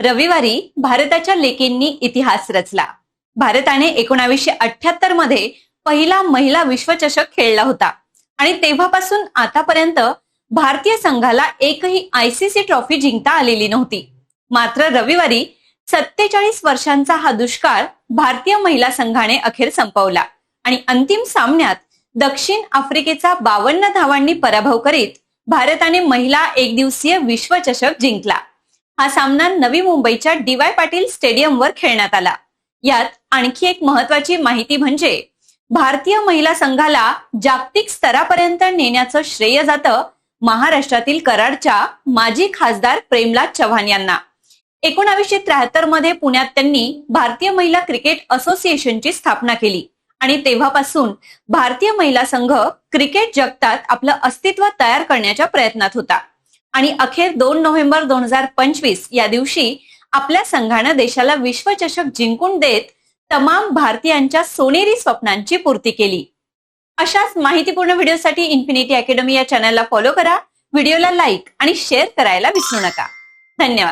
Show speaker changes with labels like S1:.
S1: रविवारी भारताच्या लेकींनी इतिहास रचला। भारताने 1978 मध्ये पहिला महिला विश्वचषक खेळला होता आणि तेव्हापासून आतापर्यंत भारतीय संघाला एकही आयसीसी ट्रॉफी जिंकता आलेली नव्हती। मात्र रविवारी 47 वर्षांचा हा दुष्काळ भारतीय महिला संघाने अखेर संपवला आणि अंतिम सामन्यात दक्षिण आफ्रिकेचा 52 धावांनी पराभव करीत भारताने महिला एकदिवसीय विश्वचषक जिंकला। हा सामना नवी मुंबईच्या डी.वाय. पाटील स्टेडियमवर खेळण्यात आला। यात आणखी एक महत्त्वाची माहिती म्हणजे भारतीय महिला संघाला जागतिक स्तरापर्यंत नेण्याचं श्रेय जातं महाराष्ट्रातील कराडच्या माजी खासदार प्रेमलाल चव्हाण यांना। 1973 मध्ये पुण्यात त्यांनी भारतीय महिला क्रिकेट असोसिएशनची स्थापना केली आणि तेव्हापासून भारतीय महिला संघ क्रिकेट जगतात आपलं अस्तित्व तयार करण्याच्या प्रयत्नात होता आणि अखेर 2 नोव्हेंबर 2025 या दिवशी आपल्या संघानं देशाला विश्वचषक जिंकून देत तमाम भारतीयांच्या सोनेरी स्वप्नांची पूर्ती केली। अशाच माहितीपूर्ण व्हिडिओसाठी इन्फिनिटी अकॅडमी या चॅनलला फॉलो करा, व्हिडिओला लाईक आणि शेअर करायला विसरू नका। धन्यवाद।